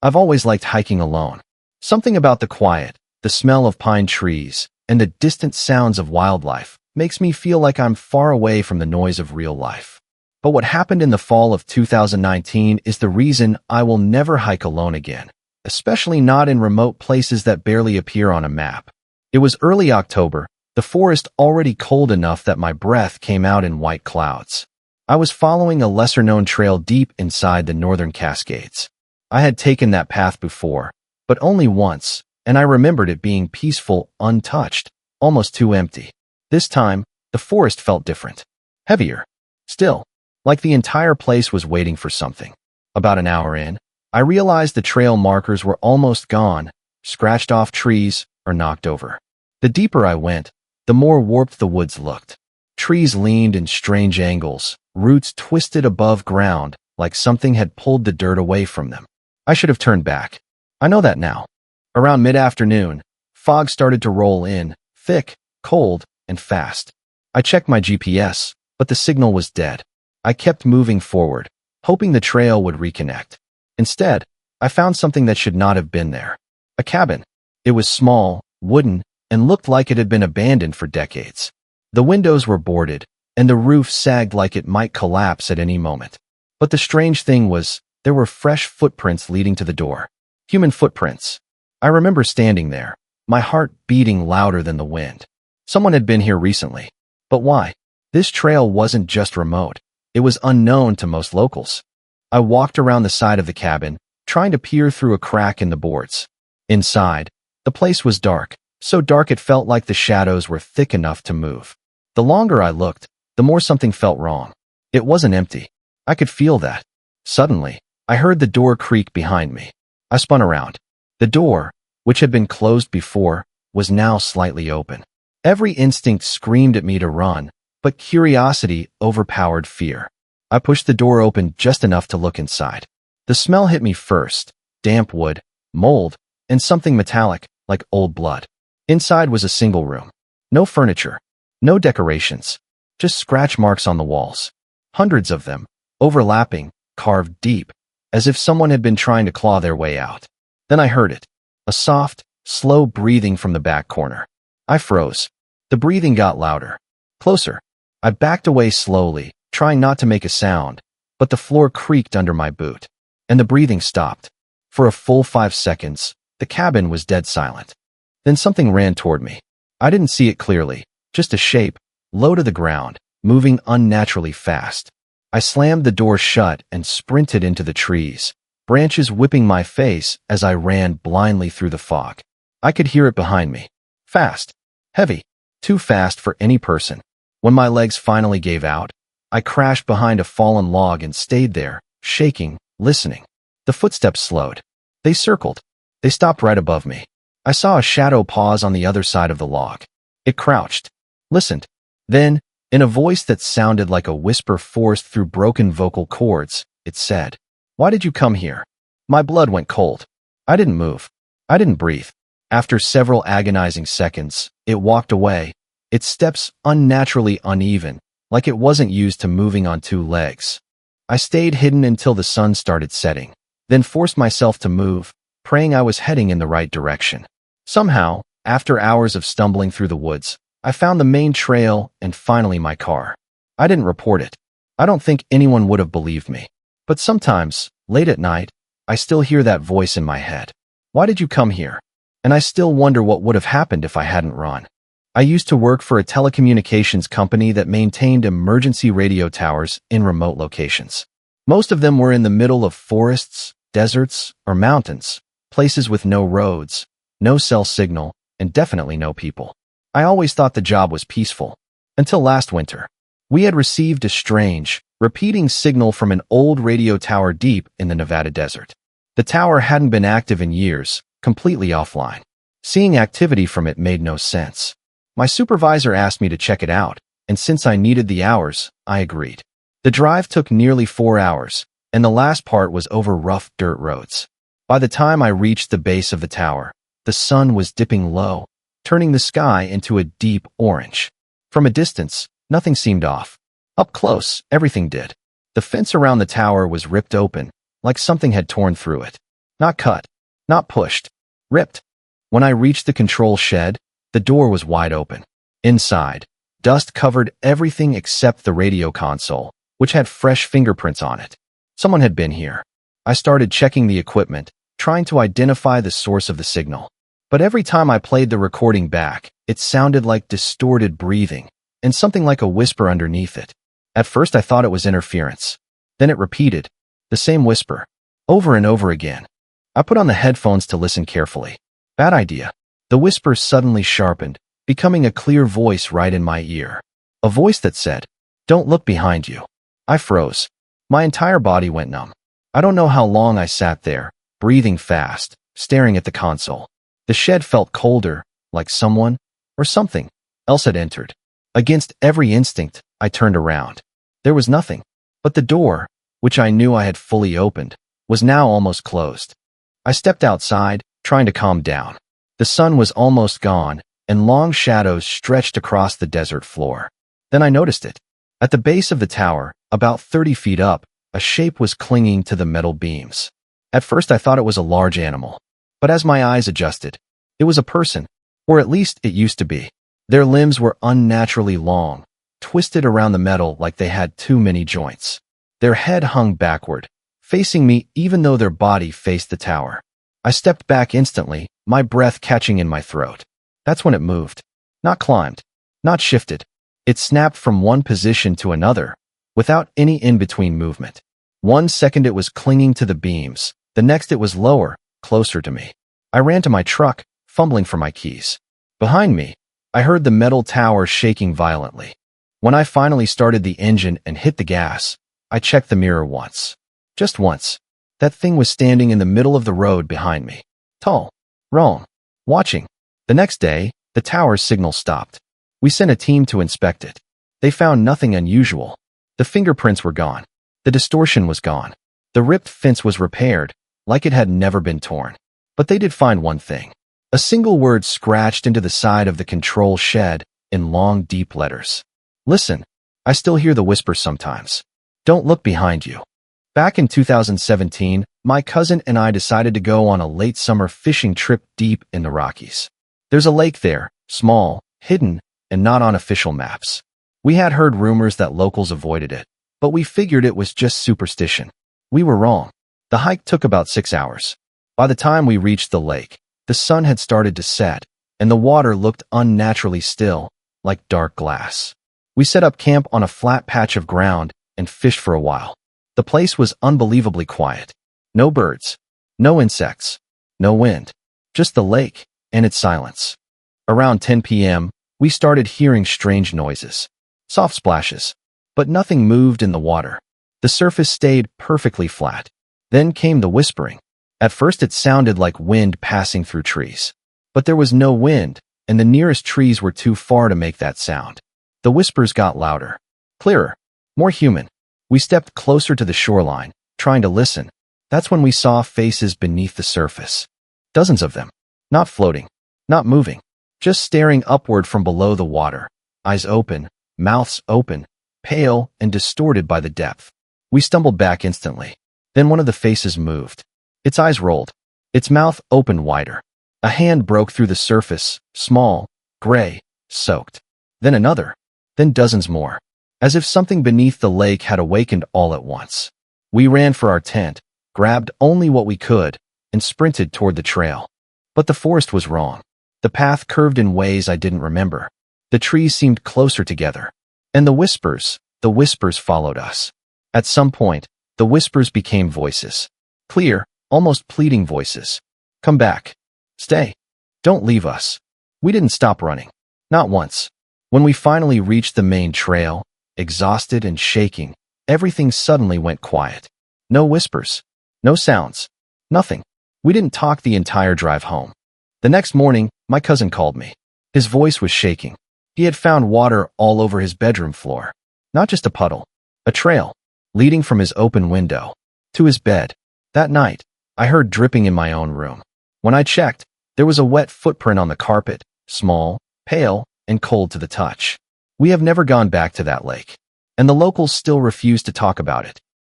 I've always liked hiking alone. Something about the quiet, the smell of pine trees, and the distant sounds of wildlife makes me feel like I'm far away from the noise of real life. But what happened in the fall of 2019 is the reason I will never hike alone again, especially not in remote places that barely appear on a map. It was early October, the forest already cold enough that my breath came out in white clouds. I was following a lesser-known trail deep inside the northern Cascades. I had taken that path before, but only once, and I remembered it being peaceful, untouched, almost too empty. This time, the forest felt different. Heavier. Still, like the entire place was waiting for something. About an hour in, I realized the trail markers were almost gone, scratched off trees, or knocked over. The deeper I went, the more warped the woods looked. Trees leaned in strange angles, roots twisted above ground, like something had pulled the dirt away from them. I should have turned back. I know that now. Around mid-afternoon, fog started to roll in, thick, cold, and fast. I checked my GPS, but the signal was dead. I kept moving forward, hoping the trail would reconnect. Instead, I found something that should not have been there. A cabin. It was small, wooden, and looked like it had been abandoned for decades. The windows were boarded, and the roof sagged like it might collapse at any moment. But the strange thing was, there were fresh footprints leading to the door. Human footprints. I remember standing there, my heart beating louder than the wind. Someone had been here recently. But why? This trail wasn't just remote. It was unknown to most locals. I walked around the side of the cabin, trying to peer through a crack in the boards. Inside, the place was dark, so dark it felt like the shadows were thick enough to move. The longer I looked, the more something felt wrong. It wasn't empty. I could feel that. Suddenly, I heard the door creak behind me. I spun around. The door, which had been closed before, was now slightly open. Every instinct screamed at me to run, but curiosity overpowered fear. I pushed the door open just enough to look inside. The smell hit me first: damp wood, mold, and something metallic, like old blood. Inside was a single room. No furniture, no decorations, just scratch marks on the walls. Hundreds of them, overlapping, carved deep, as if someone had been trying to claw their way out. Then I heard it. A soft, slow breathing from the back corner. I froze. The breathing got louder. Closer. I backed away slowly, trying not to make a sound, but the floor creaked under my boot. And the breathing stopped. For a full 5 seconds, the cabin was dead silent. Then something ran toward me. I didn't see it clearly, just a shape, low to the ground, moving unnaturally fast. I slammed the door shut and sprinted into the trees, branches whipping my face as I ran blindly through the fog. I could hear it behind me. Fast. Heavy. Too fast for any person. When my legs finally gave out, I crashed behind a fallen log and stayed there, shaking, listening. The footsteps slowed. They circled. They stopped right above me. I saw a shadow pause on the other side of the log. It crouched. Listened. Then, in a voice that sounded like a whisper forced through broken vocal cords, it said, "Why did you come here?" My blood went cold. I didn't move. I didn't breathe. After several agonizing seconds, it walked away, its steps unnaturally uneven, like it wasn't used to moving on 2 legs. I stayed hidden until the sun started setting, then forced myself to move, praying I was heading in the right direction. Somehow, after hours of stumbling through the woods, I found the main trail and finally my car. I didn't report it. I don't think anyone would have believed me. But sometimes, late at night, I still hear that voice in my head. Why did you come here? And I still wonder what would have happened if I hadn't run. I used to work for a telecommunications company that maintained emergency radio towers in remote locations. Most of them were in the middle of forests, deserts, or mountains, places with no roads, no cell signal, and definitely no people. I always thought the job was peaceful. Until last winter. We had received a strange, repeating signal from an old radio tower deep in the Nevada desert. The tower hadn't been active in years, completely offline. Seeing activity from it made no sense. My supervisor asked me to check it out, and since I needed the hours, I agreed. The drive took nearly 4 hours, and the last part was over rough dirt roads. By the time I reached the base of the tower, the sun was dipping low, turning the sky into a deep orange. From a distance, nothing seemed off. Up close, everything did. The fence around the tower was ripped open, like something had torn through it. Not cut. Not pushed. Ripped. When I reached the control shed, the door was wide open. Inside, dust covered everything except the radio console, which had fresh fingerprints on it. Someone had been here. I started checking the equipment, trying to identify the source of the signal. But every time I played the recording back, it sounded like distorted breathing, and something like a whisper underneath it. At first I thought it was interference. Then it repeated, the same whisper, over and over again. I put on the headphones to listen carefully. Bad idea. The whisper suddenly sharpened, becoming a clear voice right in my ear. A voice that said, "Don't look behind you." I froze. My entire body went numb. I don't know how long I sat there, breathing fast, staring at the console. The shed felt colder, like someone, or something, else had entered. Against every instinct, I turned around. There was nothing. But the door, which I knew I had fully opened, was now almost closed. I stepped outside, trying to calm down. The sun was almost gone, and long shadows stretched across the desert floor. Then I noticed it. At the base of the tower, about 30 feet up, a shape was clinging to the metal beams. At first I thought it was a large animal. But as my eyes adjusted, it was a person, or at least it used to be. Their limbs were unnaturally long, twisted around the metal like they had too many joints. Their head hung backward, facing me even though their body faced the tower. I stepped back instantly, my breath catching in my throat. That's when it moved. Not climbed. Not shifted. It snapped from one position to another, without any in-between movement. 1 second it was clinging to the beams, the next it was lower, closer to me. I ran to my truck, fumbling for my keys. Behind me, I heard the metal tower shaking violently. When I finally started the engine and hit the gas, I checked the mirror once. Just once. That thing was standing in the middle of the road behind me. Tall. Wrong. Watching. The next day, the tower's signal stopped. We sent a team to inspect it. They found nothing unusual. The fingerprints were gone. The distortion was gone. The ripped fence was repaired, like it had never been torn. But they did find one thing. A single word scratched into the side of the control shed in long, deep letters. Listen, I still hear the whisper sometimes. Don't look behind you. Back in 2017, my cousin and I decided to go on a late summer fishing trip deep in the Rockies. There's a lake there, small, hidden, and not on official maps. We had heard rumors that locals avoided it, but we figured it was just superstition. We were wrong. The hike took about 6 hours. By the time we reached the lake, the sun had started to set, and the water looked unnaturally still, like dark glass. We set up camp on a flat patch of ground and fished for a while. The place was unbelievably quiet. No birds, no insects, no wind, just the lake and its silence. Around 10 p.m., we started hearing strange noises, soft splashes, but nothing moved in the water. The surface stayed perfectly flat. Then came the whispering. At first it sounded like wind passing through trees. But there was no wind, and the nearest trees were too far to make that sound. The whispers got louder, clearer, more human. We stepped closer to the shoreline, trying to listen. That's when we saw faces beneath the surface. Dozens of them. Not floating, not moving, just staring upward from below the water, eyes open, mouths open, pale and distorted by the depth. We stumbled back instantly. Then one of the faces moved. Its eyes rolled. Its mouth opened wider. A hand broke through the surface, small, gray, soaked. Then another. Then dozens more. As if something beneath the lake had awakened all at once. We ran for our tent, grabbed only what we could, and sprinted toward the trail. But the forest was wrong. The path curved in ways I didn't remember. The trees seemed closer together. And the whispers followed us. At some point, the whispers became voices. Clear, almost pleading voices. Come back. Stay. Don't leave us. We didn't stop running. Not once. When we finally reached the main trail, exhausted and shaking, everything suddenly went quiet. No whispers. No sounds. Nothing. We didn't talk the entire drive home. The next morning, my cousin called me. His voice was shaking. He had found water all over his bedroom floor. Not just a puddle. A trail, leading from his open window to his bed. That night, I heard dripping in my own room. When I checked, there was a wet footprint on the carpet, small, pale, and cold to the touch. We have never gone back to that lake, and the locals still refuse to talk about it.